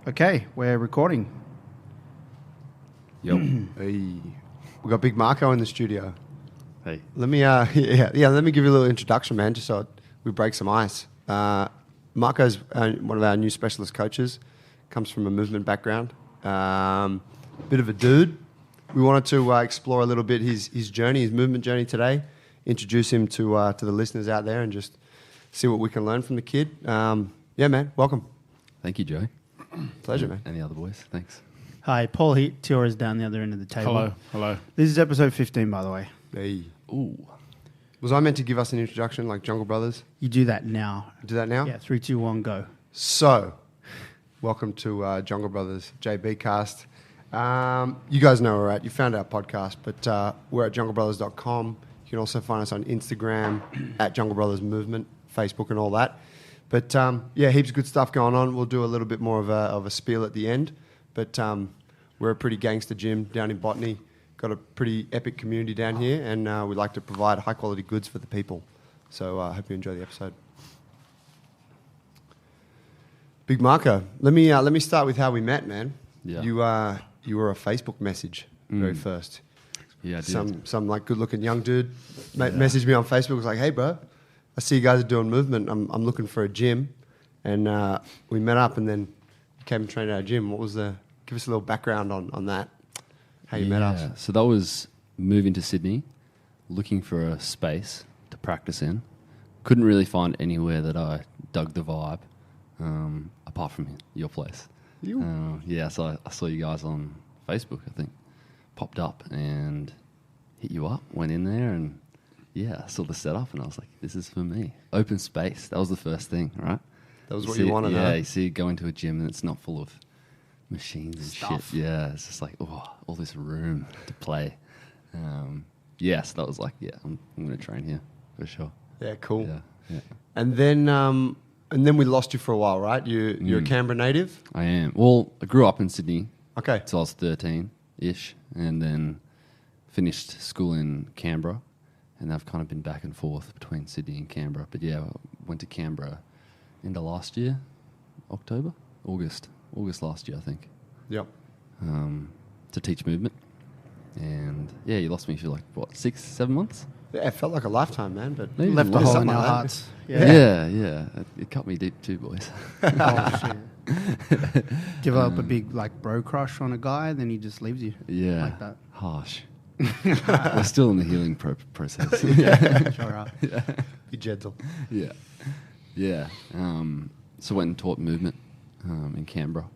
Okay, we're recording. Yep. Hey, we got Big Marko in the studio. Hey. Let me, let me give you a little introduction, man, just so we break some ice. Marko's one of our new specialist coaches. Comes from a movement background. Bit of a dude. We wanted to explore a little bit his journey, his movement journey today. Introduce him to the listeners out there and just see what we can learn from the kid. Yeah, man, welcome. Thank you, Joe. Pleasure, man. And the other boys. Thanks. Hi, Paul Tior is down the other end of the table. Hello. This is episode 15, by the way. Hey. Ooh. Was I meant to give us an introduction like Jungle Brothers? You do that now. Do that now? Yeah, 3, 2, 1, go. So, welcome to Jungle Brothers JB Cast. You guys know where we're at. You found our podcast, but we're at junglebrothers.com. You can also find us on Instagram at Jungle Brothers Movement, Facebook and all that. But yeah, heaps of good stuff going on. We'll do a little bit more of a spiel at the end. But we're a pretty gangster gym down in Botany. Got a pretty epic community down here, and we like to provide high quality goods for the people. So I hope you enjoy the episode. Big Marko, let me start with how we met, man. Yeah. You were a Facebook message very first. Yeah, I did. Some like good looking young dude messaged me on Facebook. Was like, hey bro, I see you guys are doing movement. I'm looking for a gym, and we met up, and then you came and trained at our gym. What was give us a little background on that? How you met us? So that was moving to Sydney, looking for a space to practice in. Couldn't really find anywhere that I dug the vibe, apart from your place. So I saw you guys on Facebook, I think. Popped up and hit you up, went in there, and I saw the setup, and I was like, this is for me. Open space, that was the first thing, right? That was what you wanted, huh? Yeah, you see, go into a gym and it's not full of machines and Stuff. shit. Yeah, it's just like, all this room to play. So that was like, I'm going to train here for sure. Yeah, cool. Yeah. And then we lost you for a while, right? You're a Canberra native? I am. Well, I grew up in Sydney. Okay. So I was 13-ish, and then finished school in Canberra, and I've kind of been back and forth between Sydney and Canberra. But yeah, I went to Canberra end of last year, August last year, I think. Yep. To teach movement. And yeah, you lost me for like, 6-7 months? Yeah, it felt like a lifetime, man, but Maybe Left a more. hole in Something our like that. hearts. Yeah. It cut me deep too, boys. Oh, shit. Develop a big bro crush on a guy, then he just leaves you. Yeah. Like that. Harsh. We're still in the healing process. Sure are. be gentle. Yeah. So went and taught movement in Canberra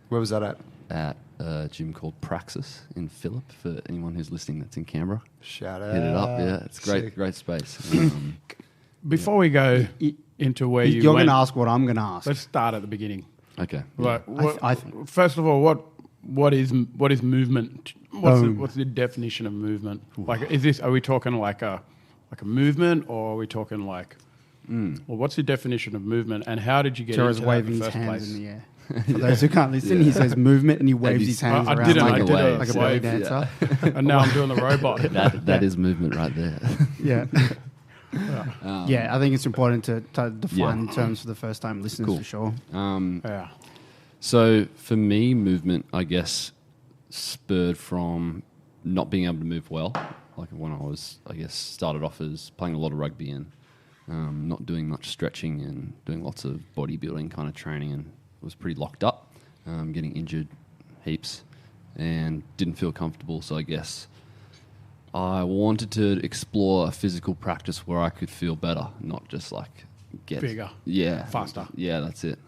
Where was that at? at a gym called Praxis in Phillip, for anyone who's listening that's in Canberra. Shout out. Hit it up, yeah. It's Sick. great space. Before we go into where you You're went, going to ask what I'm going to ask. let's start at the beginning. Okay. Like, I first of all, what is movement? Boom. What's the definition of movement? Like, are we talking like a movement, or are we talking like? Well, what's the definition of movement, and how did you get Joe's into that in waving the his first hands place? in the air. For those who can't listen, he says movement and he waves his hands I around did like a a belly wave, dancer. and now I'm doing the robot. That is movement right there. Yeah. I think it's important to define terms for the first time listeners Cool. for sure. Yeah. So for me, movement, I guess, spurred from not being able to move well. Like when I was, started off as playing a lot of rugby and not doing much stretching and doing lots of bodybuilding kind of training, and was pretty locked up, getting injured heaps and didn't feel comfortable. So I guess I wanted to explore a physical practice where I could feel better, not just like get Bigger. Yeah. Faster. Yeah, that's it.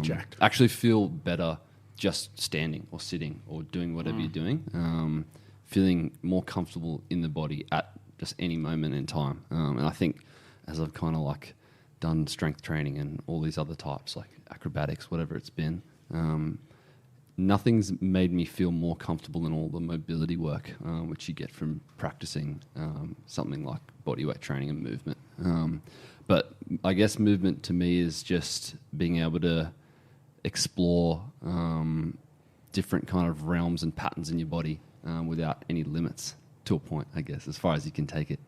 Jacked. Actually feel better just standing or sitting or doing whatever you're doing. Feeling more comfortable in the body at just any moment in time. And I think as I've kind of done strength training and all these other types, like acrobatics, whatever it's been, nothing's made me feel more comfortable than all the mobility work, which you get from practicing something like bodyweight training and movement. But I guess movement to me is just being able to explore different kind of realms and patterns in your body without any limits, to a point, I guess, as far as you can take it.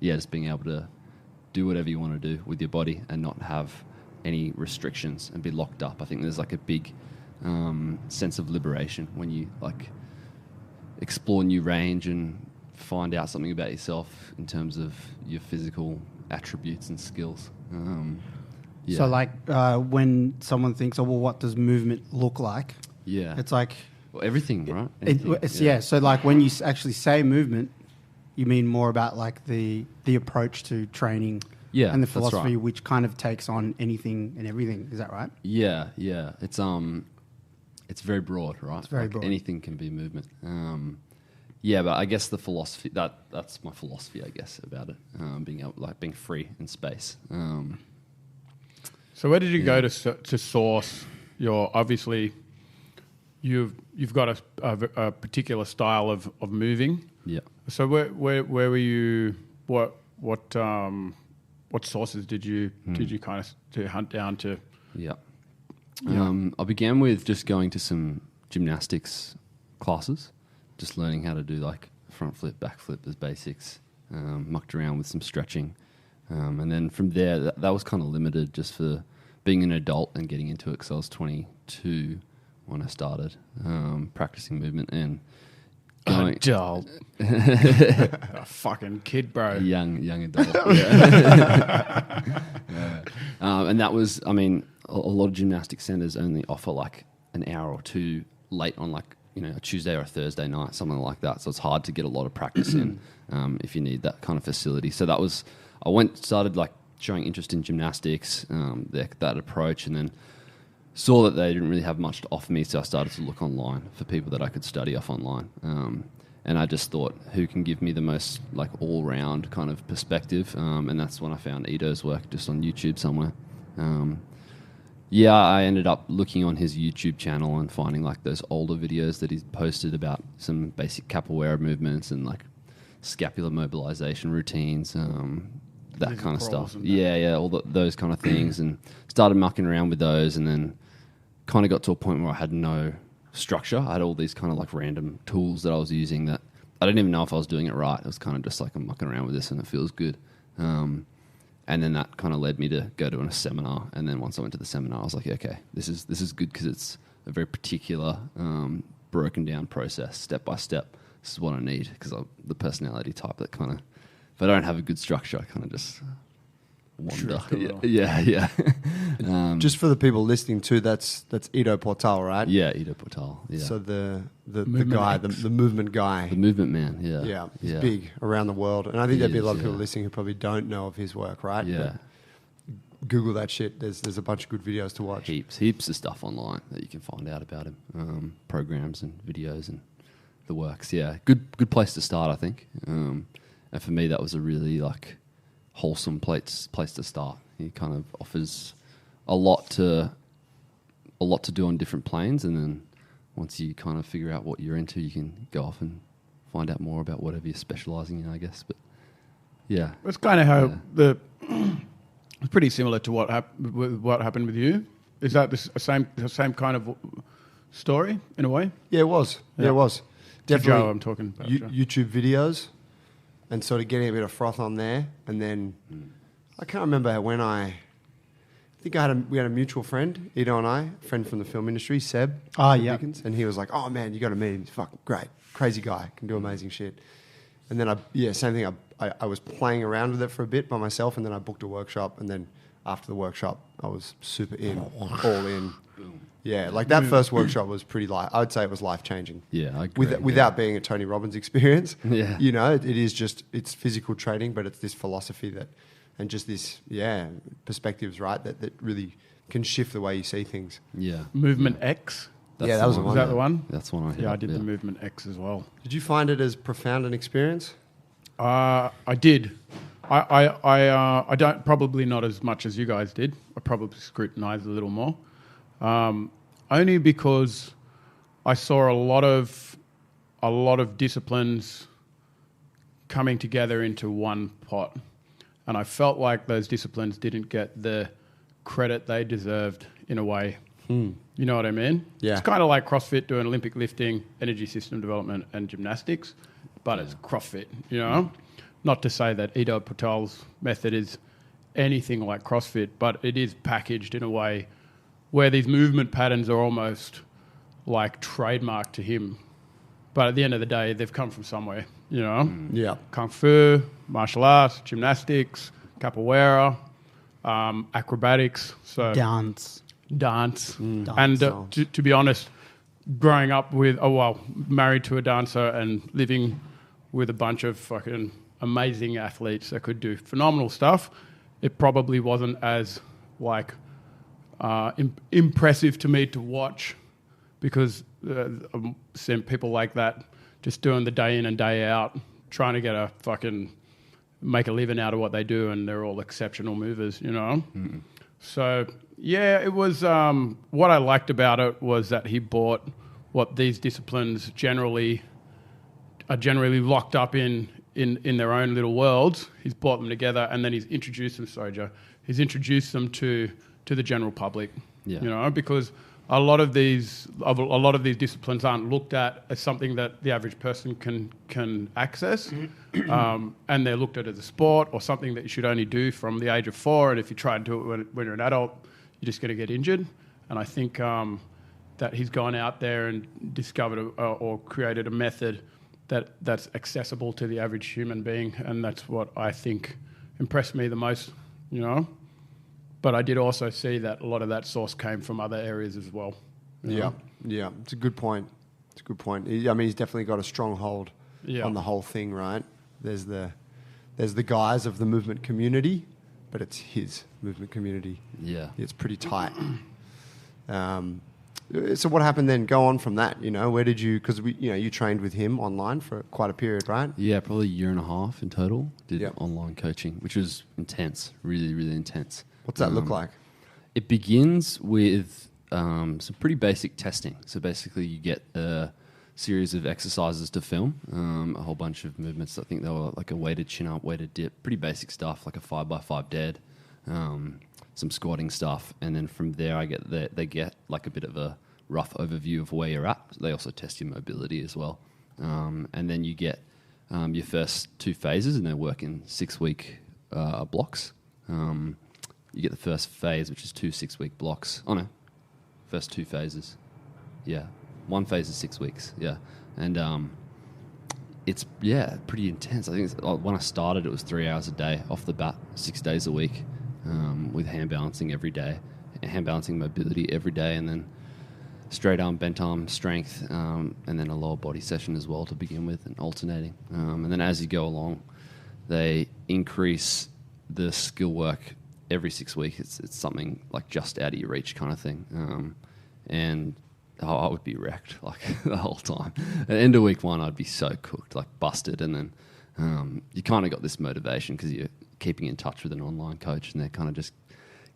Just being able to do whatever you want to do with your body and not have any restrictions and be locked up. I think there's like a big sense of liberation when you like explore new range and find out something about yourself in terms of your physical attributes and skills. Yeah. So like when someone thinks, oh, well, what does movement look like? Yeah. It's like... Well, everything, right? Anything, Yeah. So like when you actually say movement, you mean more about like the approach to training and the philosophy, that's right. which kind of takes on anything and everything. Is that right? Yeah. It's very broad, right? It's very broad. Anything can be movement. Yeah, but I guess the philosophy, that's my philosophy, I guess, about it. Being free in space. So where did you go to source your, obviously you've got a particular style of moving. Yeah. So where were you, what sources did you kind of to hunt down to? Yeah. I began with just going to some gymnastics classes, just learning how to do like front flip, back flip as basics, mucked around with some stretching. And then from there, that was kind of limited just for being an adult and getting into it because I was 22 when I started practicing movement and going... Adult. A fucking kid, bro. Young adult. Yeah. Yeah. And that was, I mean, a lot of gymnastic centres only offer like an hour or two late on like, a Tuesday or a Thursday night, something like that. So it's hard to get a lot of practice in if you need that kind of facility. So that was... I started like showing interest in gymnastics, that approach, and then saw that they didn't really have much to offer me, so I started to look online for people that I could study off online. And I just thought, who can give me the most like all-round kind of perspective? And that's when I found Ido's work just on YouTube somewhere. I ended up looking on his YouTube channel and finding like those older videos that he's posted about some basic capoeira movements and like scapular mobilization routines, that kind of stuff. All those kind of things, and started mucking around with those, and then kind of got to a point where I had no structure. I had all these kind of like random tools that I was using that I didn't even know if I was doing it right. It was kind of just like I'm mucking around with this and it feels good. And then that kind of led me to go to a seminar. And then once I went to the seminar, I was like, okay, this is good because it's a very particular, broken down process, step by step. This is what I need because I'm the personality type that kind of, if I don't have a good structure, I kind of just wander. Yeah. Just for the people listening too, that's Ido Portal, right? Yeah, Ido Portal. Yeah. So the Movement guy, X. the movement guy. The movement man, yeah. Yeah, he's big around the world. And I think He there'd be a lot is, of people yeah. listening who probably don't know of his work, right? Yeah. But Google that shit. There's a bunch of good videos to watch. Heaps of stuff online that you can find out about him. Programs and videos and the works. Yeah, good place to start, I think. And for me, that was a really like wholesome place to start. He kind of offers a lot to do on different planes, and then once you kind of figure out what you're into, you can go off and find out more about whatever you're specialising in, I guess. But yeah, That's kind of how it's pretty similar to what happened with you. Is that the same kind of story in a way? Yeah, it was. Yeah, it was. To Definitely. Joe, I'm talking about. Joe. YouTube videos and sort of getting a bit of froth on there. And then I can't remember when I think we had a mutual friend, Ido and I, a friend from the film industry, Seb. Yeah. Dickens, and he was like, oh man, you got to meet him. He's fucking great. Crazy guy. Can do amazing shit. And then same thing. I was playing around with it for a bit by myself, and then I booked a workshop. And then after the workshop, I was super in, all in. Yeah, like that first workshop was pretty I would say it was life-changing. Yeah, I agree. Without being a Tony Robbins experience. Yeah. It is just, it's physical training, but it's this philosophy and just this, perspectives, right, that really can shift the way you see things. Yeah. Movement X. That's that was the Is one. that the one? That's one I hit Yeah, I up, did the Movement X as well. Did you find it as profound an experience? I did. I don't, probably not as much as you guys did. I probably scrutinized a little more. Only because I saw a lot of disciplines coming together into one pot, and I felt like those disciplines didn't get the credit they deserved in a way. You know what I mean? Yeah. It's kind of like CrossFit doing Olympic lifting, energy system development, and gymnastics, but it's CrossFit, you know? Not to say that Ido Portal's method is anything like CrossFit, but it is packaged in a way where these movement patterns are almost like trademark to him. But at the end of the day, they've come from somewhere, you know? Yeah. Kung Fu, martial arts, gymnastics, capoeira, acrobatics, so Dance. dance. Dance. And Sounds. to be honest, growing up with, married to a dancer and living with a bunch of fucking amazing athletes that could do phenomenal stuff, it probably wasn't as like impressive to me to watch, because I've seen people like that just doing the day in and day out, trying to get make a living out of what they do, and they're all exceptional movers, you know? Mm. So, yeah, it was, what I liked about it was that he brought what these disciplines are generally locked up in their own little worlds. He's brought them together, and then he's introduced them, sorry, Joe, he's introduced them to the general public, you know, because a lot of these disciplines aren't looked at as something that the average person can access, and they're looked at as a sport or something that you should only do from the age of 4. And if you try to do it when you're an adult, you're just going to get injured. And I think that he's gone out there and discovered or created a method that's accessible to the average human being, and that's what I think impressed me the most, you know. But I did also see that a lot of that source came from other areas as well. Yeah, yeah. It's a good point. I mean, he's definitely got a strong hold on the whole thing, right? There's the guys of the movement community, but it's his movement community. Yeah. It's pretty tight. So what happened then? Go on from that, you know. Where did you, because you trained with him online for quite a period, right? Yeah, probably a year and a half in total. Did Yep. online coaching, which was intense, really, really intense. What's that look like? It begins with some pretty basic testing. So basically you get a series of exercises to film, a whole bunch of movements. I think they were like a weighted chin-up, weighted dip, pretty basic stuff, like a 5x5 dead, some squatting stuff. And then from there they get like a bit of a rough overview of where you're at. They also test your mobility as well. And then you get your first 2 phases, and they work in 6-week blocks. You get the first phase, which is 2 6-week blocks. Oh, no. First 2 phases. Yeah. 1 phase is 6 weeks. Yeah. And it's, pretty intense. I think when I started, it was 3 hours a day off the bat, 6 days a week, with hand balancing every day, hand balancing mobility every day, and then straight arm, bent arm strength, and then a lower body session as well to begin with, and alternating. And then as you go along, they increase the skill work every 6 weeks. It's something like just out of your reach kind of thing. And I would be wrecked like the whole time. At the end of week 1, I'd be so cooked, like busted. And then you kind of got this motivation because you're keeping in touch with an online coach, and they're kind of just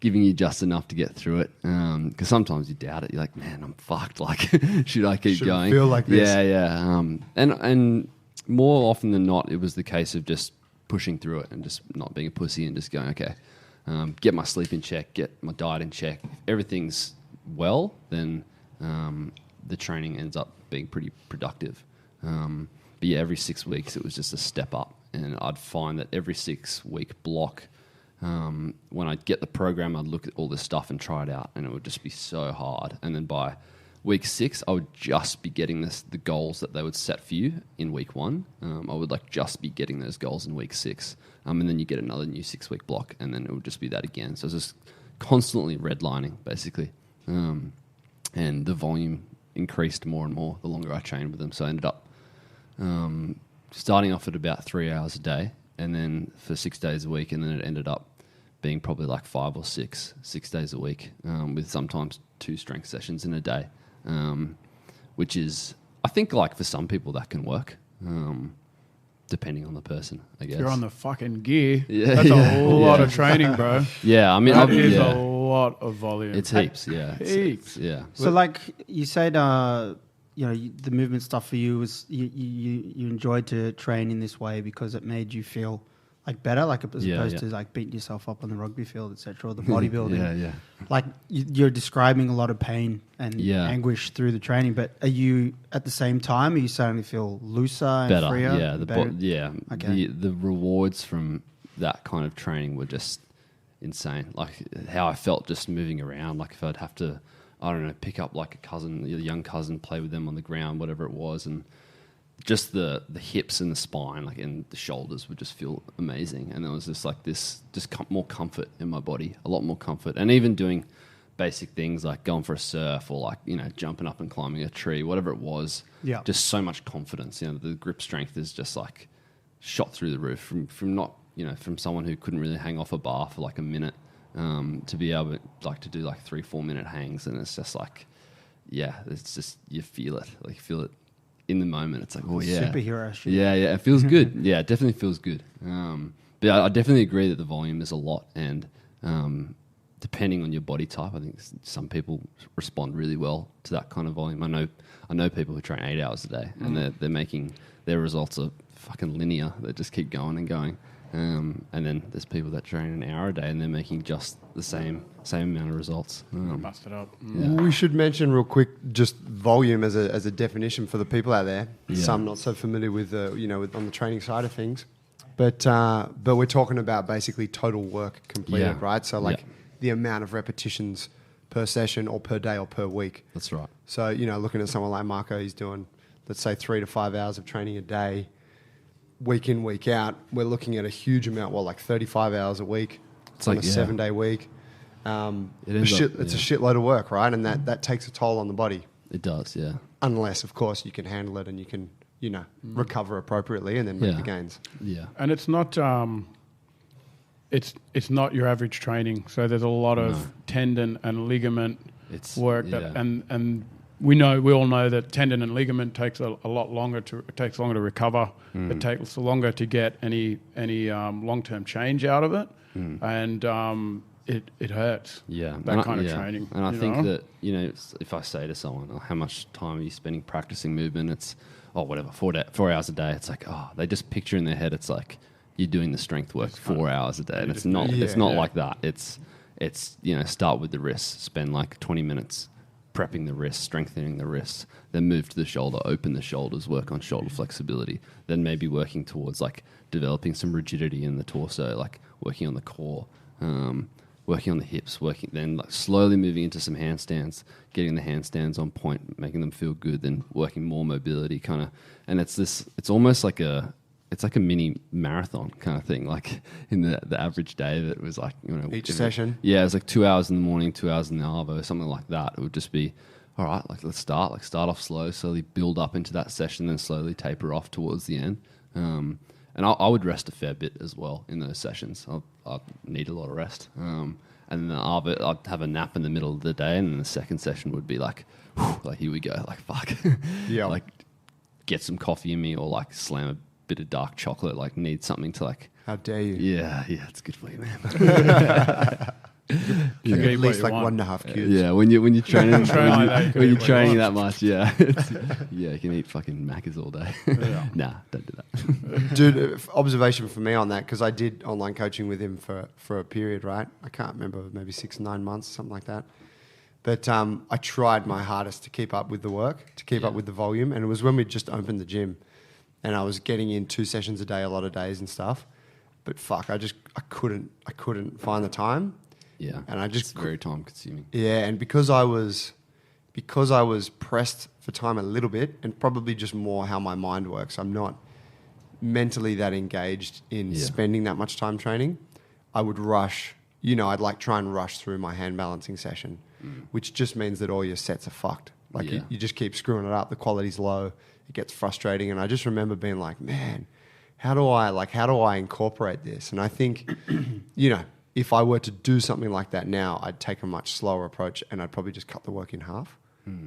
giving you just enough to get through it. Because sometimes you doubt it. You're like, man, I'm fucked. Like, should I keep going? Feel like this. Yeah. And more often than not, it was the case of just pushing through it and just not being a pussy and just going, okay, get my sleep in check, get my diet in check. If everything's well, then the training ends up being pretty productive. But yeah, every 6 weeks it was just a step up, and I'd find that every 6-week block, when I'd get the program, I'd look at all this stuff and try it out, and it would just be so hard. And then by week 6, I would just be getting the goals that they would set for you in week 1. I would just be getting those goals in week 6. And then you get another new 6-week block, and then it would just be that again. So it's just constantly redlining, basically. And the volume increased more and more the longer I trained with them. So I ended up starting off at about 3 hours a day, and then for 6 days a week, and then it ended up being probably like 5 or 6 days a week, with sometimes 2 strength sessions in a day, which is, I think, like for some people that can work. Depending on the person, I guess. If you're on the fucking gear, Yeah, that's yeah, a lot of training, bro. Yeah, I mean, That is a lot of volume. it's heaps. Yeah, Heaps. yeah. So, like you said, the movement stuff for you was you enjoyed to train in this way because it made you feel like better, like as opposed to like beating yourself up on the rugby field, etc., or the bodybuilding. Yeah. Like you're describing a lot of pain and anguish through the training, but are you at the same time? Are you starting to feel looser and Better. freer? Yeah, Okay. The rewards from that kind of training were just insane. Like how I felt just moving around. Like if I'd have to I don't know, pick up like a cousin, a young cousin, play with them on the ground, whatever it was, and just the hips and the spine, like, and the shoulders would just feel amazing. And there was just like this, more comfort in my body, a lot more comfort. And even doing basic things like going for a surf or like, you know, jumping up and climbing a tree, whatever it was, just so much confidence. You know, the grip strength is just like shot through the roof from not, you know, from someone who couldn't really hang off a bar for like a minute, to be able to do like 3-4 minute hangs. And it's just like, yeah, it's just, you feel it, like you feel it in the moment. It's like, oh yeah, superhero shit. Yeah, it feels good. Yeah, it definitely feels good. But I definitely agree that the volume is a lot, and depending on your body type, I think some people respond really well to that kind of volume. I know people who train 8 hours a day, and they're making their results are fucking linear. They just keep going and going. And then there's people that train an hour a day and they're making just the same amount of results. Bust it up. Yeah. We should mention real quick just volume as a definition for the people out there. Yeah. Some not so familiar with on the training side of things, but we're talking about basically total work completed, right? So like the amount of repetitions per session or per day or per week. That's right. So looking at someone like Marko, he's doing, let's say, 3 to 5 hours of training a day. Week in, week out, we're looking at a huge amount, like 35 hours a week. It's on a 7-day week. It's a shitload of work, right? And that takes a toll on the body. It does, yeah. Unless, of course, you can handle it and you can, recover appropriately and then make the gains. Yeah. And it's not it's not your average training. So there's a lot of tendon and ligament work and we all know that tendon and ligament takes a lot longer to recover. It takes longer to get any long-term change out of it, and it hurts. Yeah, that kind of training. And I think that if I say to someone, oh, how much time are you spending practicing movement? It's 4 hours a day. It's like they just picture in their head. It's like you're doing the strength work 4 hours a day, and it's not. It's not like that. It's start with the wrists, spend like 20 minutes prepping the wrist, strengthening the wrist, then move to the shoulder, open the shoulders, work on shoulder flexibility, then maybe working towards like developing some rigidity in the torso, like working on the core, working on the hips, then like slowly moving into some handstands, getting the handstands on point, making them feel good, then working more mobility kind of, and it's almost like a mini marathon kind of thing, like in the average day that was like, each session. Yeah, it was like 2 hours in the morning, 2 hours in the arvo, something like that. It would just be, all right, like let's start off slow, slowly build up into that session, then slowly taper off towards the end. And I would rest a fair bit as well in those sessions. I need a lot of rest. And then the arvo, I'd have a nap in the middle of the day, and then the second session would be like, like here we go, like fuck. Yeah. Like get some coffee in me or like slam a bit of dark chocolate, like need something to like. How dare you? Yeah, it's good for you, man. At least like 1.5 cubes. Yeah, when you're training, when you're training that much, you can eat fucking Maccas all day. Nah, don't do that. Dude, observation for me on that, because I did online coaching with him for a period, right? I can't remember, maybe 6-9 months, something like that. But I tried my hardest to keep up with the work, to keep up with the volume, and it was when we just opened the gym. And I was getting in 2 sessions a day, a lot of days and stuff. But fuck, I couldn't find the time. Yeah. And it's very time consuming. Yeah, and because I was pressed for time a little bit, and probably just more how my mind works, I'm not mentally that engaged in spending that much time training. I would rush, I'd like try and rush through my hand balancing session, which just means that all your sets are fucked. Like you just keep screwing it up, the quality's low. It gets frustrating, and I just remember being like, man, how do I incorporate this? And I think, if I were to do something like that now, I'd take a much slower approach, and I'd probably just cut the work in half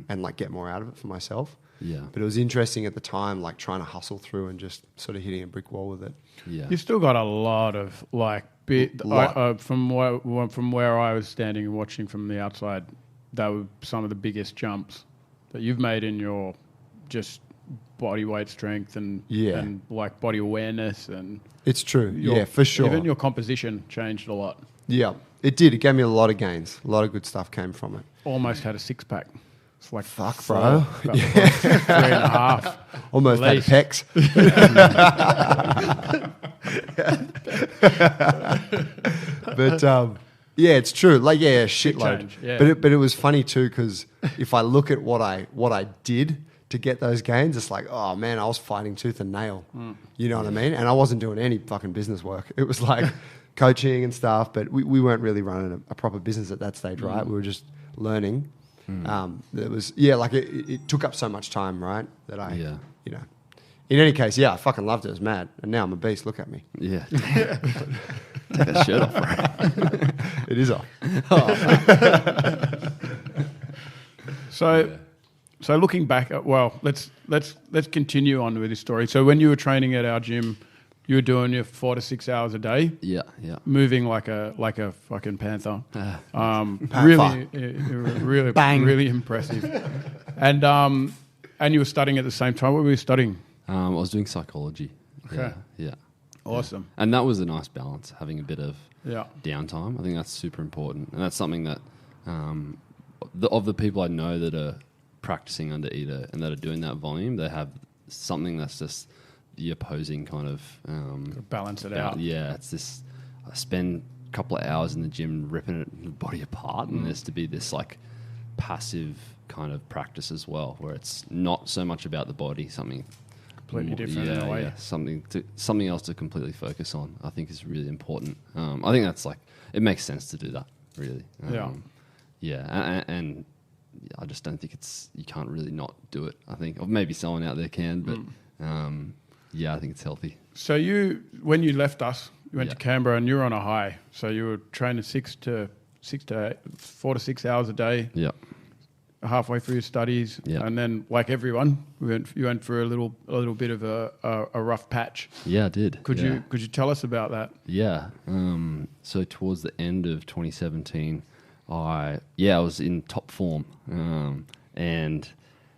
and like get more out of it for myself. Yeah. But it was interesting at the time, like trying to hustle through and just sort of hitting a brick wall with it. Yeah. You still got a lot of like from where I was standing and watching from the outside, that were some of the biggest jumps that you've made in your just body weight strength and like body awareness, and it's true. For sure. Even your composition changed a lot. Yeah, it did. It gave me a lot of gains. A lot of good stuff came from it. Almost had a 6-pack. It's like fuck, bro. 3.5. Almost had pecs. Yeah, it's true. Like, yeah, shitload. change, yeah. But it was funny too, because if I look at what I did to get those gains, it's like, oh man, I was fighting tooth and nail. You know what I mean? And I wasn't doing any fucking business work. It was like coaching and stuff, but we weren't really running a proper business at that stage, right? We were just learning. It was, like it took up so much time, right? That you know. In any case, I fucking loved it. It was mad. And now I'm a beast. Look at me. Yeah. Take that shirt off, bro. It is off. So looking back at, let's continue on with this story. So when you were training at our gym, you were doing your 4 to 6 hours a day. Yeah. Moving like a fucking panther. Really Bang. really impressive. And you were studying at the same time. What were you studying? I was doing psychology. Okay. Yeah. Awesome. And that was a nice balance, having a bit of Yeah. downtime. I think that's super important. And that's something that of the people I know that are practicing under Ida and that are doing that volume, they have something that's just the opposing kind of Balance it out. Yeah, it's this. I spend a couple of hours in the gym ripping the body apart, and there's to be this like passive kind of practice as well, where it's not so much about the body, something Completely different in a way. something else to completely focus on. I think is really important. I think that's like it makes sense to do that. Really. And I just don't think you can't really not do it. I think, or maybe someone out there can, but I think it's healthy. So when you left us, you went to Canberra and you were on a high. So you were training 4 to 6 hours a day. Yeah. Halfway through your studies, and then like everyone, you went through a little bit of a rough patch. Yeah, I did. Could you tell us about that? Yeah. So towards the end of 2017, I was in top form and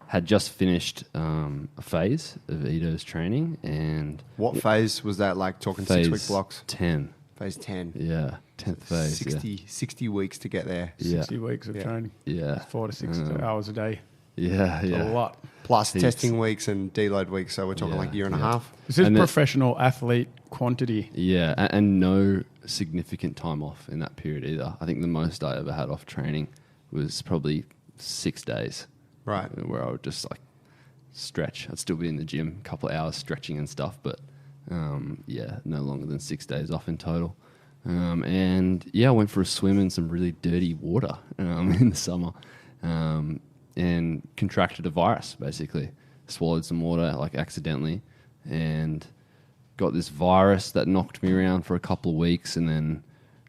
had just finished a phase of Ido's training. And what phase was that? Like talking phase 6 week blocks? 10. Phase 10. Yeah, 10th phase. 60 weeks to get there. 60 weeks of training. Yeah. 4 to 6 hours a day. Yeah. A lot. Plus testing weeks and deload weeks. So we're talking like a year and a half. This is professional athlete quantity. Yeah, and no significant time off in that period either. I think the most I ever had off training was probably 6 days. Right. Where I would just like stretch. I'd still be in the gym, a couple of hours stretching and stuff, but no longer than 6 days off in total. I went for a swim in some really dirty water in the summer and contracted a virus, basically. Swallowed some water, like accidentally, and got this virus that knocked me around for a couple of weeks, and then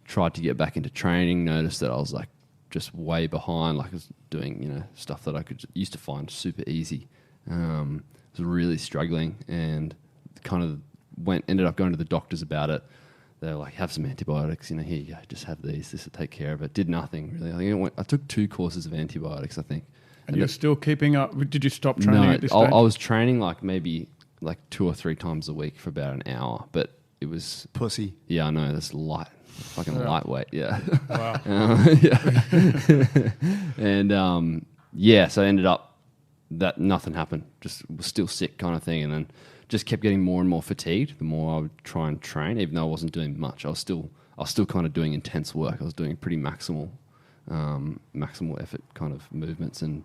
tried to get back into training, noticed that I was like just way behind, like I was doing, stuff that I used to find super easy. I was really struggling and kind of ended up going to the doctors about it. They were like, have some antibiotics, here you go, just have these, this will take care of it. Did nothing really. I took 2 courses of antibiotics, I think. And you're still keeping up? Did you stop training at this stage? I was training like maybe like 2 or 3 times a week for about an hour, but it was... Pussy. Yeah, I know, that's fucking lightweight, yeah. Wow. And so I ended up that nothing happened, just was still sick kind of thing, and then just kept getting more and more fatigued the more I would try and train, even though I wasn't doing much. I was still kind of doing intense work. I was doing pretty maximal effort kind of movements, and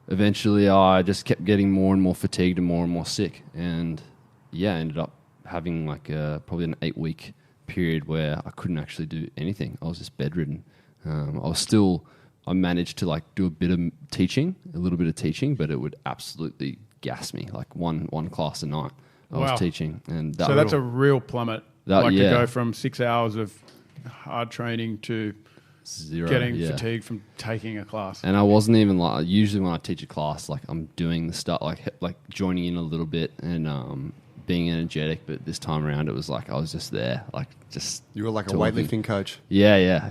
eventually I just kept getting more and more fatigued and more sick, and ended up having like probably an 8-week period where I couldn't actually do anything. I was just bedridden. I managed to like do a little bit of teaching, but it would absolutely gas me, like one class a night I was teaching. And that's a real plummet. To go from 6 hours of hard training to 0, getting fatigued from taking a class. And I wasn't even like, usually when I teach a class, like I'm doing the stuff, like joining in a little bit and being energetic, but this time around it was like I was just there, like just... You were like a weightlifting coach. Yeah.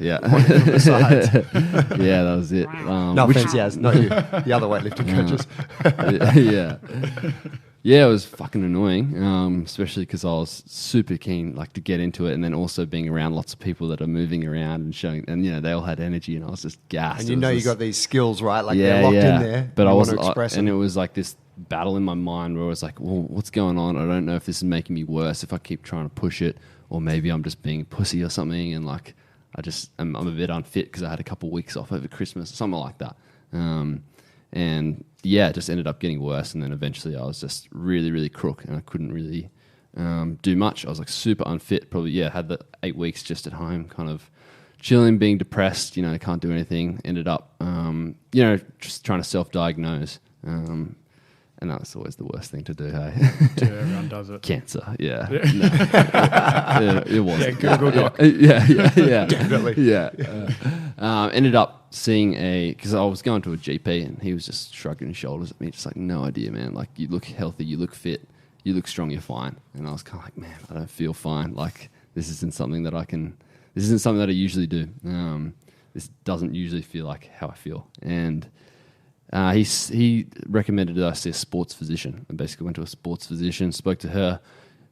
Besides. Yeah, that was it. No offense, Yaz, not you. The other weightlifting coaches. Yeah, it was fucking annoying, especially because I was super keen like to get into it, and then also being around lots of people that are moving around and showing, and they all had energy, and I was just gassed. And you got these skills, right? Like they're locked in there. But I wasn't expressing, and it was like this battle in my mind where I was like, well, what's going on? I don't know if this is making me worse if I keep trying to push it, or maybe I'm just being a pussy or something, and like I'm a bit unfit because I had a couple of weeks off over Christmas, something like that. And yeah, it just ended up getting worse. And then eventually I was just really, really crook and I couldn't really do much. I was like super unfit. Probably, had the 8 weeks just at home, kind of chilling, being depressed, can't do anything. Ended up, just trying to self-diagnose. And that's always the worst thing to do, hey? Yeah, everyone does it. Cancer, yeah. No. It was. Yeah, Google Doc. Yeah. Definitely. Yeah. Ended up seeing because I was going to a GP and he was just shrugging his shoulders at me, just like, no idea, man. Like, you look healthy, you look fit, you look strong, you're fine. And I was kind of like, man, I don't feel fine. Like, this isn't something that I usually do. This doesn't usually feel like how I feel. And he recommended that I see a sports physician. I basically went to a sports physician, spoke to her,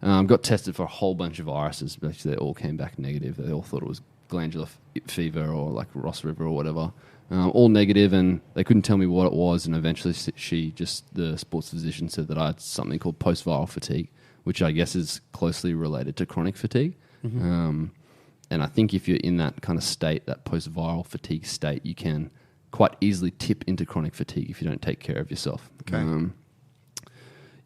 got tested for a whole bunch of viruses. Basically, they all came back negative. They all thought it was glandular fever or like Ross River or whatever. All negative, and they couldn't tell me what it was. And eventually, the sports physician said that I had something called post-viral fatigue, which I guess is closely related to chronic fatigue. Mm-hmm. And I think if you're in that kind of state, that post-viral fatigue state, you can quite easily tip into chronic fatigue if you don't take care of yourself. Okay.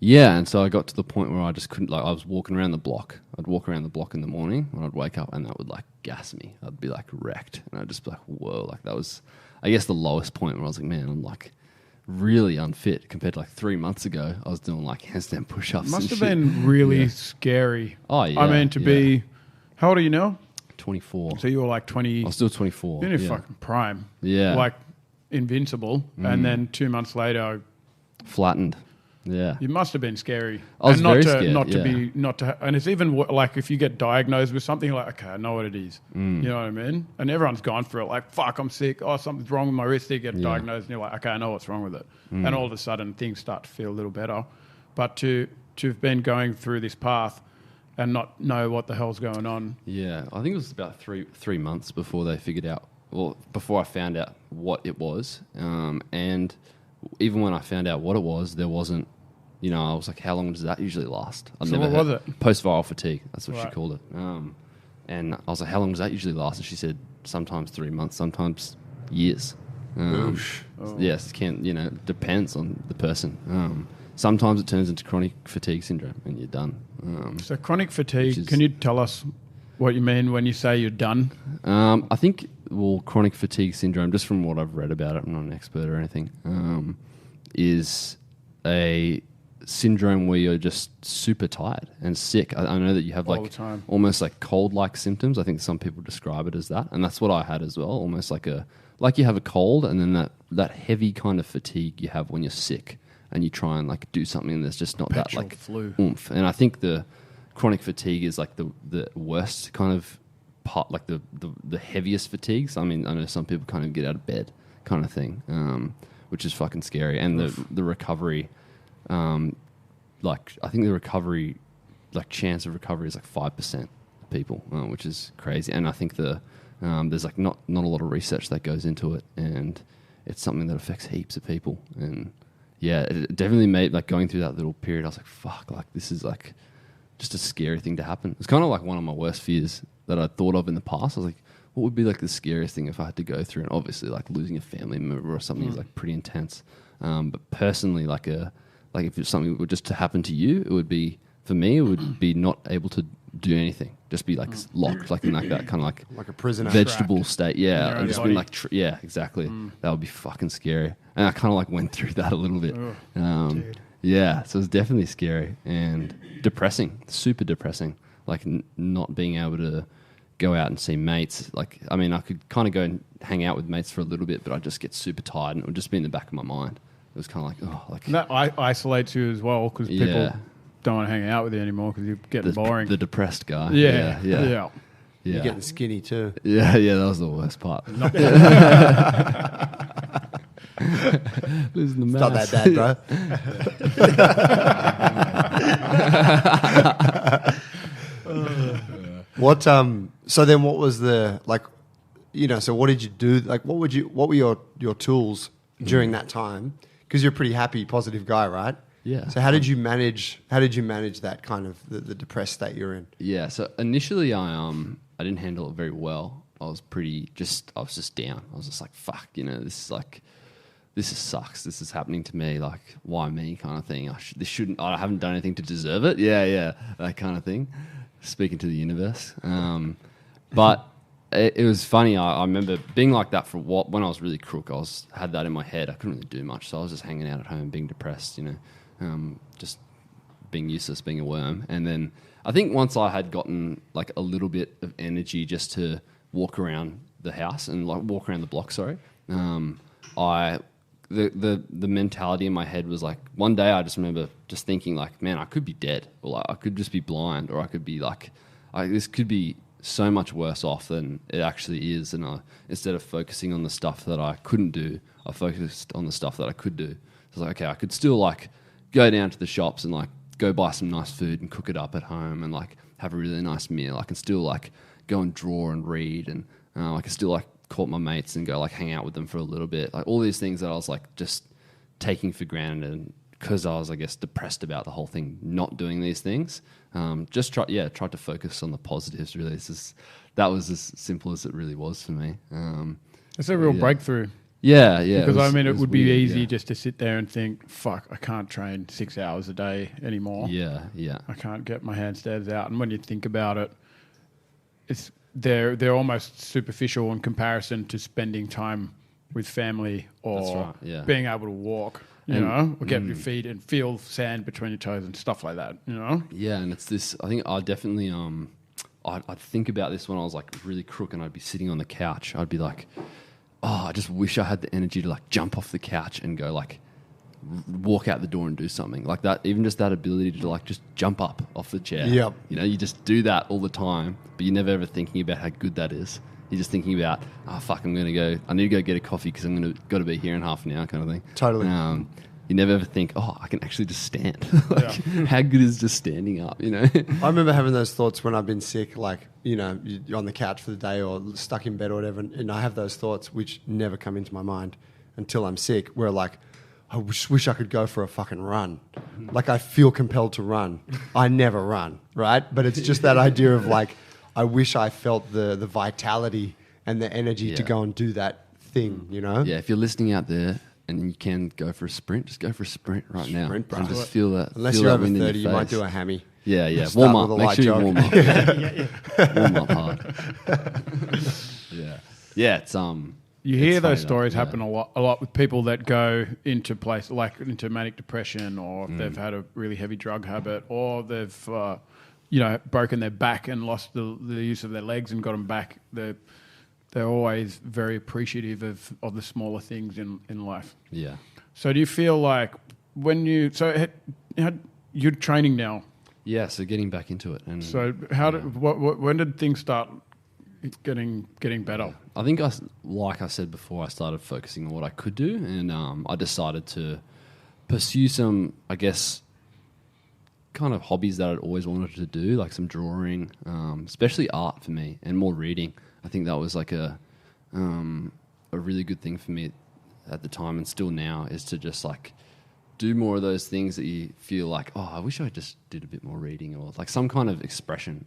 And so I got to the point where I just couldn't, I was walking around the block. I'd walk around the block in the morning when I'd wake up and that would gas me. I'd be wrecked and I'd just be whoa, that was, I guess, the lowest point where I was man, I'm really unfit compared to 3 months ago. I was doing handstand push-ups. Must have been really scary. Oh, yeah. I mean, to be, how old are you now? 24. So you were 20. I was still 24. You're in your fucking prime. Yeah. Invincible. And then 2 months later, flattened. Yeah. You must have been scary. I was very scared. And it's even if you get diagnosed with something okay, I know what it is. You know what I mean? And everyone's gone through it fuck, I'm sick. Oh, something's wrong with my wrist. You get diagnosed and you're okay, I know what's wrong with it. And all of a sudden things start to feel a little better. But to have been going through this path and not know what the hell's going on. Yeah. I think it was about three months before they figured out, before I found out what it was. And even when I found out what it was, there wasn't, I was how long does that usually last? What was it? Post-viral fatigue. That's what she called it. And I was how long does that usually last? And she said sometimes 3 months, sometimes years. Yes, depends on the person. Sometimes it turns into chronic fatigue syndrome and you're done. So chronic fatigue, can you tell us what you mean when you say you're done? I think, chronic fatigue syndrome, just from what I've read about it, I'm not an expert or anything, is a syndrome where you're just super tired and sick. I know that you have all the time. Almost cold-like symptoms. I think some people describe it as that, and that's what I had as well. Almost like you have a cold, and then that heavy kind of fatigue you have when you're sick, and you try and do something, and there's just not Petrol that flu. oomph. And I think the chronic fatigue is the worst kind of part, the heaviest fatigues. I mean, I know some people kind of get out of bed kind of thing, which is fucking scary. And the recovery, I think the recovery, chance of recovery is 5% of people, which is crazy. And I think there's not a lot of research that goes into it, and it's something that affects heaps of people. And yeah, it definitely made going through that little period. I was fuck, this is just a scary thing to happen. It's kind of one of my worst fears that I thought of in the past. I was what would be the scariest thing if I had to go through? And obviously losing a family member or something is pretty intense. But personally, if it's something that would just to happen to you, it would be, for me, it would be not able to do anything. Just be locked, in that kind of like a prisoner vegetable state. Yeah. In And just body. being yeah, exactly. That would be fucking scary. And I kind of went through that a little bit. Dude. Yeah, so it's definitely scary and depressing, super depressing. Not being able to go out and see mates. I could kind of go and hang out with mates for a little bit, but I'd just get super tired and it would just be in the back of my mind. It was kind of And that isolates you as well because people don't want to hang out with you anymore because you're getting boring. The depressed guy. Yeah. You're getting skinny too. Yeah, that was the worst part. Losing the It's not that bad, bro. What so then what was the so what did you do, what were your tools during that time, because you're a pretty happy, positive guy, right? Yeah. So how did you manage that kind of the depressed state you're in? Yeah, so initially I didn't handle it very well. I was just down. I was just like, fuck, this sucks. This is happening to me. Like, why me kind of thing. I haven't done anything to deserve it. Yeah. That kind of thing. Speaking to the universe. But it was funny. I remember being like that when I was really crook. Had that in my head. I couldn't really do much. So I was just hanging out at home, being depressed, just being useless, being a worm. And then I think once I had gotten like a little bit of energy just to walk around the house and like walk around the block, the mentality in my head was like, one day I just remember just thinking like, man, I could be dead, or like I could just be blind, or I could be like, this could be so much worse off than it actually is. And instead of focusing on the stuff that I couldn't do, I focused on the stuff that I could do. So I was like, okay, I could still like go down to the shops and like go buy some nice food and cook it up at home and like have a really nice meal. I can still like go and draw and read, and I can still like call my mates and go like hang out with them for a little bit. Like all these things that I was like just taking for granted, and because I was, I guess, depressed about the whole thing, not doing these things. Tried to focus on the positives. Really, that was as simple as it really was for me. It's a real breakthrough. Yeah. Because it would be easy just to sit there and think, fuck, I can't train 6 hours a day anymore. Yeah. I can't get my handstands out. And when you think about it, they're almost superficial in comparison to spending time with family or being able to walk, or get your feet and feel sand between your toes and stuff like that, Yeah, and it's this, I think I definitely, I'd think about this when I was like really crook and I'd be sitting on the couch. I'd be like, oh, I just wish I had the energy to like jump off the couch and go like walk out the door and do something like that. Even just that ability to like just jump up off the chair. Yep. You just do that all the time, but you're never ever thinking about how good that is. You're just thinking about, oh fuck, I need to go get a coffee because got to be here in half an hour kind of thing. Totally. You never ever think, oh, I can actually just stand. How good is just standing up, I remember having those thoughts when I've been sick, like, you're on the couch for the day or stuck in bed or whatever, and I have those thoughts which never come into my mind until I'm sick, where like, I wish I could go for a fucking run. Like I feel compelled to run. I never run, right? But it's just that idea of like, I wish I felt the vitality and the energy to go and do that thing, Yeah, if you're listening out there and you can go for a sprint, just go for a sprint right now. Sprint, bro. And just feel that. Unless feel you're that over wind 30, you in your might face. do a hammy. Yeah. Start Warm up. with a Make light sure you jog. warm up. Warm up hard. Yeah. It's You hear it's those funny stories though, happen a lot with people that go into into manic depression, or if they've had a really heavy drug habit, or they've broken their back and lost the use of their legs and got them back. They're always very appreciative of the smaller things in life. Yeah. So do you feel like you're training now? Yeah, so getting back into it. And So when did things start getting better? I think like I said before, I started focusing on what I could do, and I decided to pursue some, I guess, kind of hobbies that I'd always wanted to do, like some drawing, especially art for me, and more reading. I think that was like a really good thing for me at the time, and still now, is to just like do more of those things that you feel like, oh, I wish I just did a bit more reading, or like some kind of expression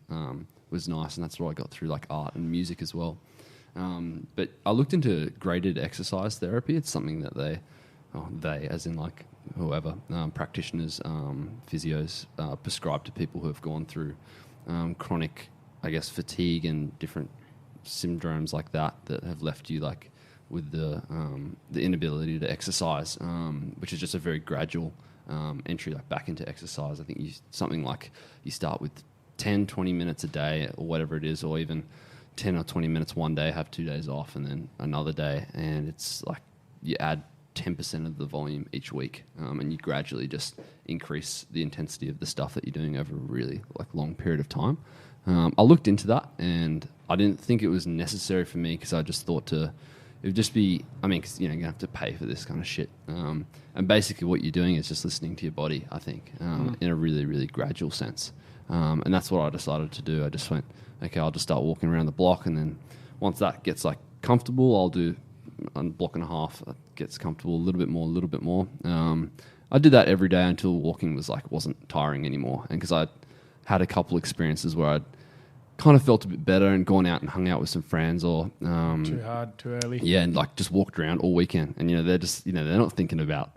was nice, and that's what I got through like art and music as well. But I looked into graded exercise therapy. It's something that they as in like whoever, practitioners, physios, prescribe to people who have gone through chronic, I guess, fatigue and different syndromes like that have left you like with the inability to exercise, which is just a very gradual entry like back into exercise. I think something like you start with 10, 20 minutes a day or whatever it is, or even 10 or 20 minutes one day, have 2 days off, and then another day, and it's like you add 10% of the volume each week, and you gradually just increase the intensity of the stuff that you're doing over a really like long period of time. I looked into that, and I didn't think it was necessary for me, because I just thought it would just be, because you're going to have to pay for this kind of shit. And basically what you're doing is just listening to your body, I think, in a really, really gradual sense. And that's what I decided to do. I just went, okay, I'll just start walking around the block, and then once that gets like comfortable, I'll do a block and a half. It gets comfortable, a little bit more. I did that every day until walking wasn't tiring anymore. And because I had a couple experiences where I'd kind of felt a bit better and gone out and hung out with some friends or Too hard, too early. yeah, and like just walked around all weekend, and they're just they're not thinking about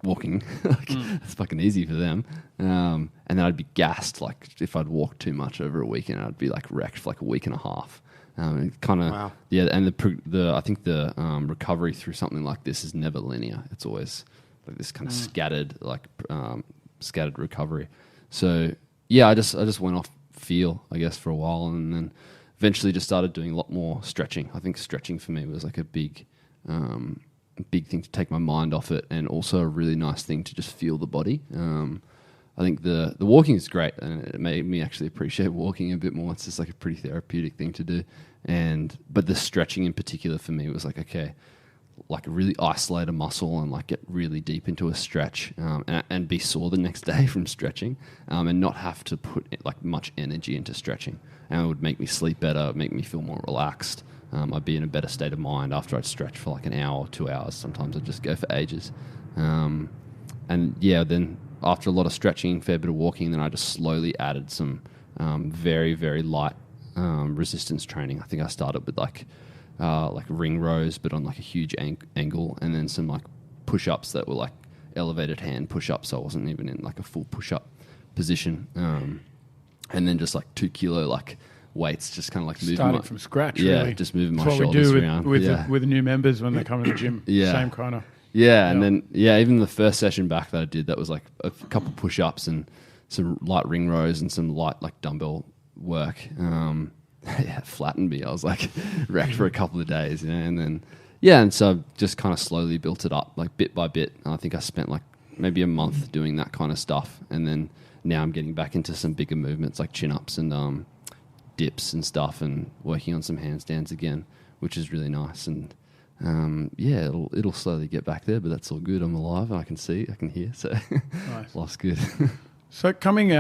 walking. It's fucking easy for them. And then I'd be gassed like if I'd walked too much over a weekend, I'd be like wrecked for like a week and a half. Kind of yeah, and the I think the recovery through something like this is never linear. It's always like this kind of scattered recovery. So yeah, I just went off feel, I guess, for a while, and then eventually just started doing a lot more stretching. I think stretching for me was like a big thing to take my mind off it, and also a really nice thing to just feel the body. I think the walking is great, and it made me actually appreciate walking a bit more. It's just like a pretty therapeutic thing to do, but the stretching in particular for me was like, okay, like really isolate a muscle and like get really deep into a stretch, and be sore the next day from stretching, and not have to put like much energy into stretching, and it would make me sleep better, make me feel more relaxed. I'd be in a better state of mind after I'd stretch for like an hour or 2 hours. Sometimes I'd just go for ages, and yeah, then after a lot of stretching, fair bit of walking, then I just slowly added some very, very light resistance training. I think I started with like ring rows, but on like a huge angle, and then some like push-ups that were like elevated hand push-ups, so I wasn't even in like a full push-up position. And then just like 2 kilo like weights, just kind of like starting from scratch. Yeah, really. just moving my That's shoulders what we do around. with the new members when they come to the gym. Yeah. Same kind of. Yeah, and then even the first session back that I did, that was like a couple push-ups and some light ring rows and some light like dumbbell work. It flattened me. I was like wrecked for a couple of days, and then and so I just kind of slowly built it up like bit by bit. And I think I spent like maybe a month doing that kind of stuff, and then now I'm getting back into some bigger movements like chin-ups and dips and stuff, and working on some handstands again, which is really nice. And it'll slowly get back there, but that's all good. I'm alive. I can see, I can hear, so Nice. life's good. So going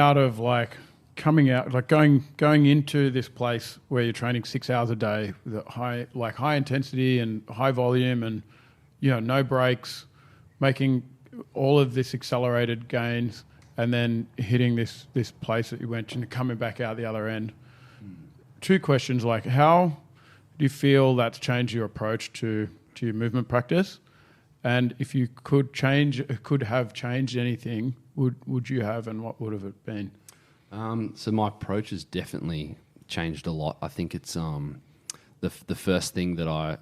into this place where you're training 6 hours a day with high intensity and high volume, and no breaks, making all of this accelerated gains, and then hitting this place that you went and coming back out the other end. 2 questions: like, how do you feel that's changed your approach to your movement practice? And if you could have changed anything, would you have, and what would have it been? So my approach has definitely changed a lot. I think it's the first thing that I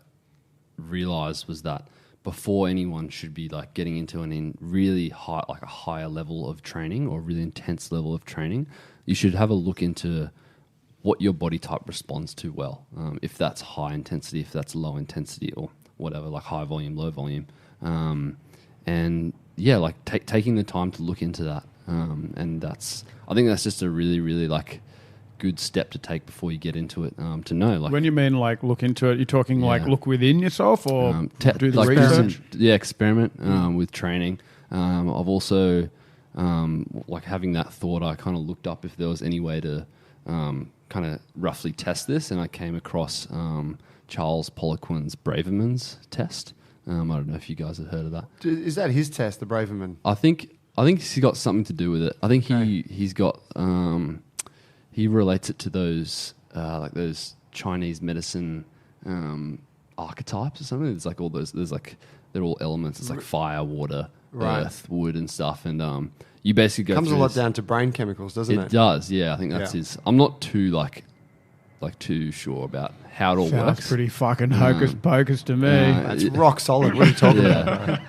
realized was that before anyone should be like getting into really high, like a higher level of training or really intense level of training, you should have a look into what your body type responds to well. If that's high intensity, if that's low intensity, or whatever, like high volume, low volume. And yeah, like taking the time to look into that. And I think that's just a really, really like good step to take before you get into it, to know. Like, when you mean like look into it, you're talking like look within yourself, or do the research? Experiment with training. I've also like having that thought, I kind of looked up if there was any way to kind of roughly test this, and I came across Charles Poliquin's Braverman's test. I don't know if you guys have heard of that. Is that his test, the Braverman? I think he's got something to do with it. I think he's got he relates it to those like those Chinese medicine archetypes or something. It's like all those. There's like they're all elements. It's like fire, water, earth, wood, and stuff. And you basically go. Comes a lot down to brain chemicals, doesn't it? It does. Yeah, I think that's his. I'm not too too sure about how it all Sounds works. Pretty fucking hocus pocus to me. That's rock solid. What are you talking about?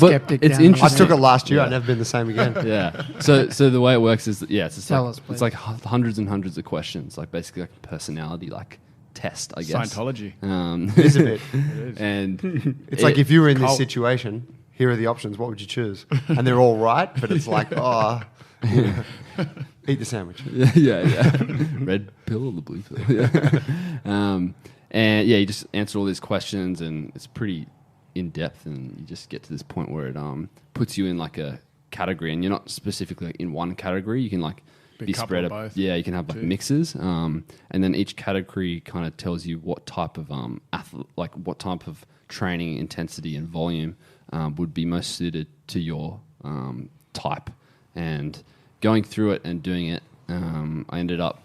But it's interesting. I took it last year. I've never been the same again. Yeah. So the way it works is Tell us, please. it's like hundreds and hundreds of questions, like basically like a personality like test, I guess. Scientology. It is a bit. It is. And It's like if you were in this situation, here are the options. What would you choose? And they're all right, but it's like, eat the sandwich. yeah. Red pill or the blue pill? Yeah. And you just answer all these questions, and it's pretty in depth, and you just get to this point where it puts you in like a category, and you're not specifically like in one category. You can like be spread up. Both. Yeah, you can have like mixes, and then each category kind of tells you what type of what type of training intensity and volume would be most suited to your type. And going through it and doing it, I ended up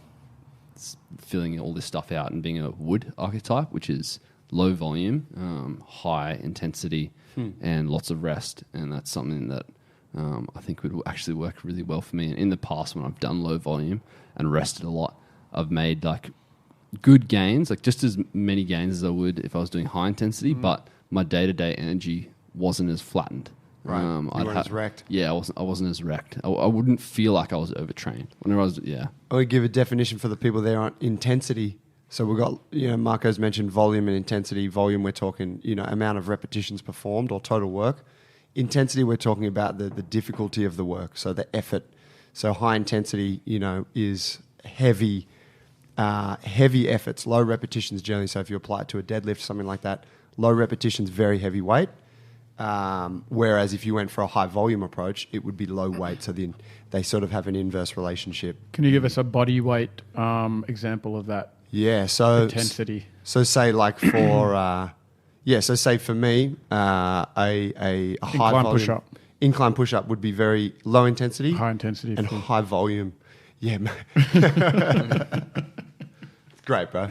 filling all this stuff out and being a wood archetype, which is low volume, high intensity, and lots of rest. And that's something that I think would actually work really well for me. And in the past, when I've done low volume and rested a lot, I've made like good gains, like just as many gains as I would if I was doing high intensity, but my day-to-day energy wasn't as flattened. Right. You weren't as wrecked. Yeah, I wasn't as wrecked. I wouldn't feel like I was overtrained. Whenever I was, yeah. I would give a definition for the people there on intensity. So we've got, Marco's mentioned volume and intensity. Volume, we're talking, amount of repetitions performed or total work. Intensity, we're talking about the difficulty of the work, so the effort. So high intensity, is heavy efforts, low repetitions generally. So if you apply it to a deadlift, something like that, low repetitions, very heavy weight. Whereas if you went for a high volume approach, it would be low weight. So then they sort of have an inverse relationship. Can you give us a body weight example of that? Yeah. So intensity. So say like for so say for me, a high incline volume push-up. Incline push-up would be very low intensity, High intensity and high volume. Yeah, great, bro.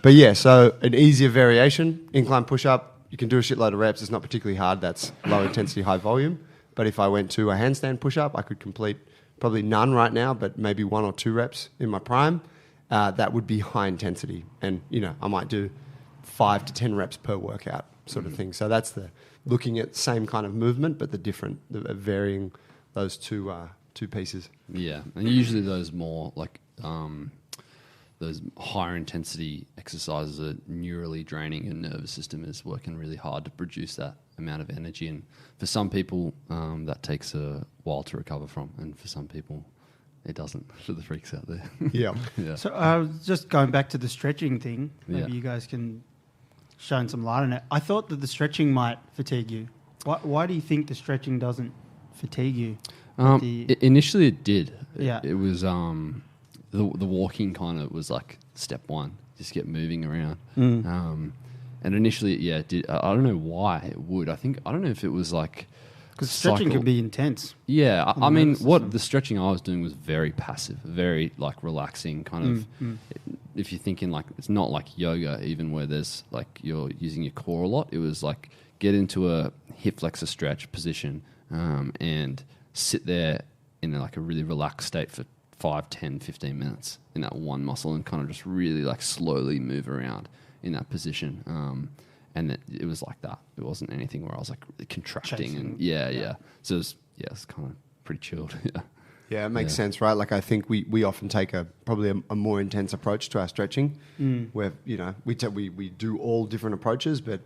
But yeah, so an easier variation, incline push-up. You can do a shitload of reps. It's not particularly hard. That's low intensity, high volume. But if I went to a handstand push-up, I could complete probably none right now, but maybe 1 or 2 reps in my prime. That would be high intensity, and I might do 5 to 10 reps per workout, sort of thing. So that's the looking at same kind of movement, but the varying those two pieces. Yeah, and usually those more like those higher intensity exercises are neurally draining. Your nervous system is working really hard to produce that amount of energy, and for some people that takes a while to recover from, and for some people it doesn't. For the freaks out there. Yeah. So just going back to the stretching thing, maybe you guys can shine some light on it. I thought that the stretching might fatigue you. Why do you think the stretching doesn't fatigue you? Initially it did. Yeah. It was the walking kind of was like step one. Just get moving around. And initially, it did. I don't know why it would. I don't know if it was like... Because stretching can be intense. Yeah. I mean, the stretching I was doing was very passive, very like relaxing kind of... If you're thinking like, it's not like yoga even where there's like you're using your core a lot. It was like get into a hip flexor stretch position and sit there in like a really relaxed state for 5, 10, 15 minutes in that one muscle and kind of just really like slowly move around in that position. And it was like that. It wasn't anything where I was like really contracting. Chasing. And yeah. So it's kind of pretty chilled. Yeah. Yeah, it makes sense, right? Like I think we often take probably a more intense approach to our stretching, where we do all different approaches, but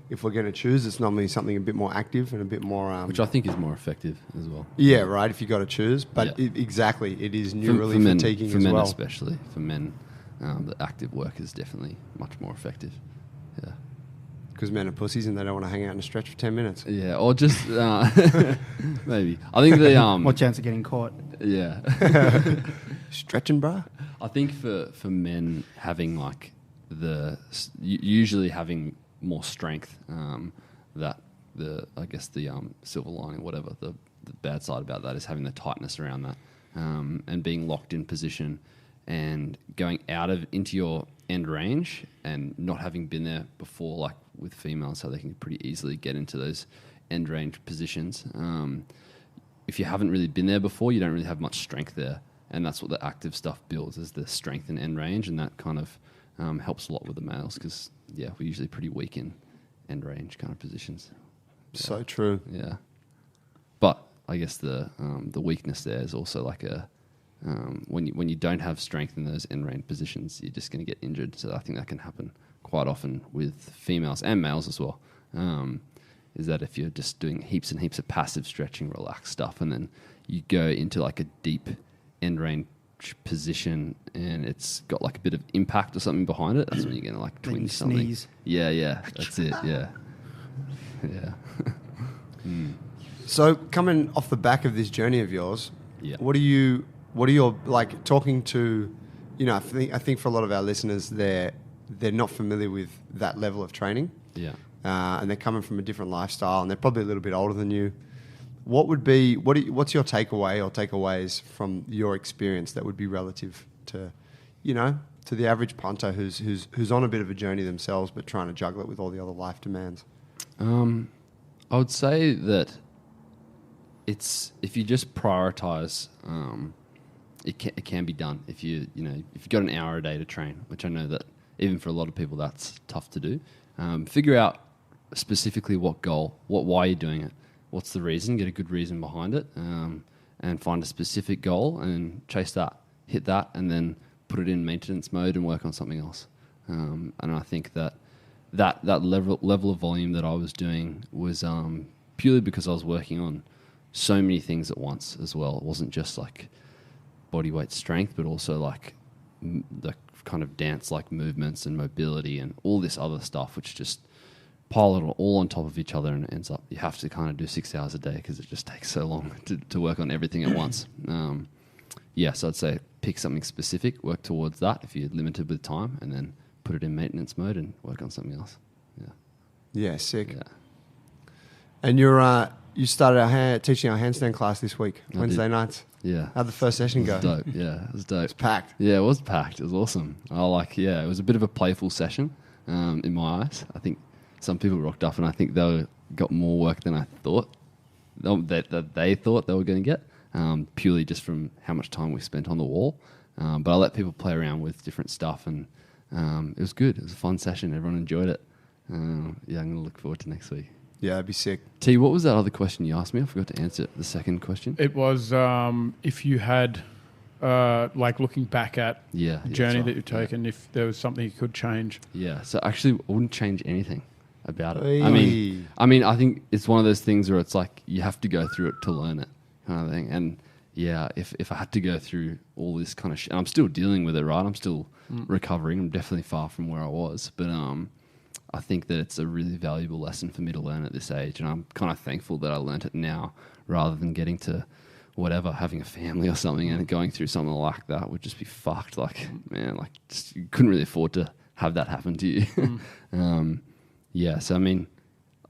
if we're going to choose, it's normally something a bit more active and a bit more... which I think is more effective as well. Yeah, right, if you got to choose. But exactly, it is neurally fatiguing for as men well. Especially. For men, the active work is definitely much more effective. Yeah. Because men are pussies and they don't want to hang out and stretch for 10 minutes. Yeah, or just... maybe. I think the... What chance of getting caught? Yeah. Stretching, bro? I think for men having like usually having more strength, that I guess the silver lining, whatever, the bad side about that is having the tightness around that, and being locked in position and going into your end range and not having been there before, like with females, so they can pretty easily get into those end range positions. If you haven't really been there before, you don't really have much strength there, and that's what the active stuff builds, is the strength in end range, and that kind of helps a lot with the males because we're usually pretty weak in end range kind of positions. So true. Yeah, but I guess the weakness there is also like when you don't have strength in those end range positions, you're just going to get injured. So I think that can happen quite often with females and males as well. Is that if you're just doing heaps and heaps of passive stretching, relaxed stuff, and then you go into like a deep end range position and it's got like a bit of impact or something behind it, that's when you're going to like twinge something. Sneeze. Yeah, that's it, yeah. So coming off the back of this journey of yours, what are your like talking to, I think for a lot of our listeners, they're not familiar with that level of training. Yeah. And they're coming from a different lifestyle and they're probably a little bit older than you. What's your takeaway or takeaways from your experience that would be relative to, to the average punter who's on a bit of a journey themselves, but trying to juggle it with all the other life demands? I would say that if you just prioritize, it can be done. If you've got an hour a day to train, which I know that even for a lot of people that's tough to do. Figure out specifically what goal, why you're doing it, what's the reason, get a good reason behind it, and find a specific goal and chase that, hit that, and then put it in maintenance mode and work on something else. And I think that level of volume that I was doing was purely because I was working on so many things at once as well. It wasn't just like body weight strength, but also like the kind of dance-like movements and mobility and all this other stuff, which just pile it all on top of each other, and it ends up you have to kind of do 6 hours a day because it just takes so long to work on everything at once. So I'd say pick something specific, work towards that if you're limited with time, and then put it in maintenance mode and work on something else. Yeah, sick. Yeah. And you started teaching our handstand class this week, Wednesday nights. Yeah. How'd the first session go? Dope. Yeah, it was dope. It's packed. Yeah, it was packed. It was awesome. It was a bit of a playful session in my eyes. I think some people rocked up and I think they got more work than I thought that they thought they were going to get, purely just from how much time we spent on the wall. But I let people play around with different stuff, and it was good. It was a fun session. Everyone enjoyed it. I'm going to look forward to next week. Yeah, it'd be sick. T, what was that other question you asked me? I forgot to answer the second question. It was if you had, looking back at the journey that you've taken, if there was something you could change. Yeah, so actually I wouldn't change anything about it. Hey. I mean, I think it's one of those things where it's like you have to go through it to learn it kind of thing. And yeah, if I had to go through all this kind of shit, and I'm still dealing with it, right? I'm still recovering. I'm definitely far from where I was, but I think that it's a really valuable lesson for me to learn at this age, and I'm kind of thankful that I learnt it now rather than getting to having a family or something and going through something like that would just be fucked. Like, man, you couldn't really afford to have that happen to you. So I mean,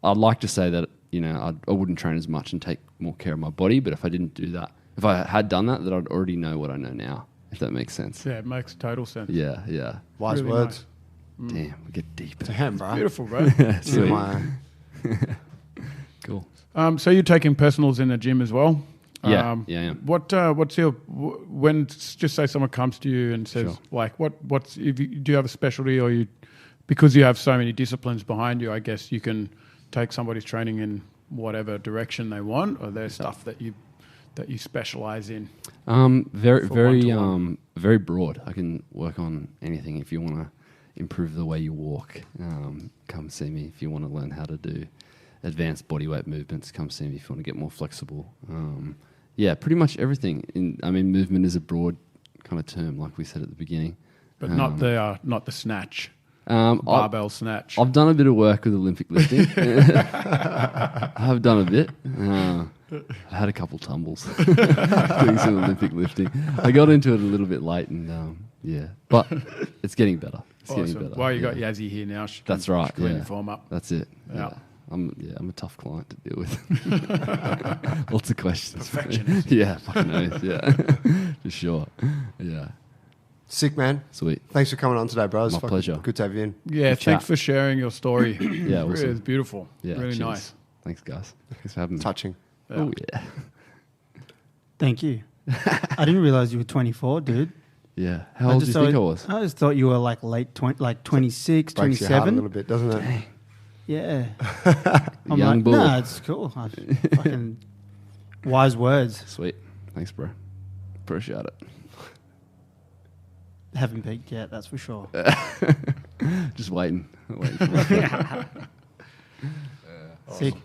I'd like to say that, I wouldn't train as much and take more care of my body, but if I didn't do that, if I had done that, then I'd already know what I know now, if that makes sense. Yeah, it makes total sense. Yeah. Wise Really words. nice. Damn, we get deep. Damn, bro. Beautiful, bro. Sweet. Cool. So you're taking personals in the gym as well? Yeah. What's your when? Just say someone comes to you and says, do you have a specialty, or because you have so many disciplines behind you? I guess you can take somebody's training in whatever direction they want, or there's stuff that you specialize in. Very broad. I can work on anything. If you want to improve the way you walk, come see me. If you want to learn how to do advanced bodyweight movements, come see me. If you want to get more flexible, pretty much everything. Movement is a broad kind of term, like we said at the beginning, but not the snatch. Barbell snatch. I've done a bit of work with Olympic lifting. I have done a bit. I had a couple tumbles doing some Olympic lifting. I got into it a little bit late, and but it's getting better. Getting better. Well, you got Yazzie here now. That's right. Clean your form up. That's it. Yeah. I'm a tough client to deal with. Lots of questions. Perfectionist. Yeah, fucking oath. Yeah, for sure. Yeah. Sick, man. Sweet. Thanks for coming on today, bros. My pleasure. Good to have you in. Yeah, thanks for sharing your story. Yeah, awesome. It's beautiful. Yeah, really cheers. nice. Thanks, guys. Thanks for having me. Touching. Yeah. Oh yeah. Thank you. I didn't realize you were 24, dude. Yeah. How old do you think I was? I just thought you were like late 26, Breaks your heart a 27. little bit, doesn't it? Dang. Yeah. I'm Young like, bull. nah, it's cool. Fucking wise words. Sweet. Thanks, bro. Appreciate it. Haven't peaked yet, that's for sure. Just waiting for my Sick.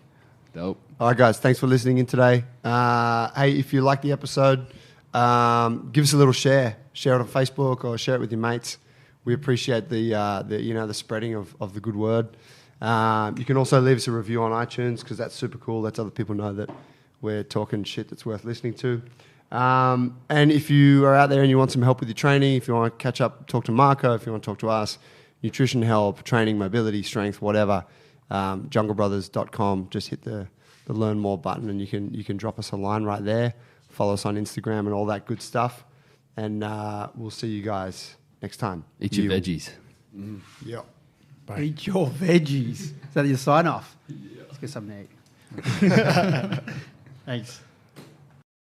Dope. All right, guys. Thanks for listening in today. Hey, if you like the episode, give us a little share. Share it on Facebook or share it with your mates. We appreciate the spreading of the good word. You can also leave us a review on iTunes because that's super cool. Lets other people know that we're talking shit that's worth listening to. And if you are out there and you want some help with your training, if you want to catch up, talk to Marko, if you want to talk to us, nutrition help, training, mobility, strength, whatever, junglebrothers.com, just hit the learn more button and you can drop us a line right there. Follow us on Instagram and all that good stuff. And we'll see you guys next time. Eat your veggies. Yep. Bye. Eat your veggies. Is that your sign off? Let's get something to eat. Thanks.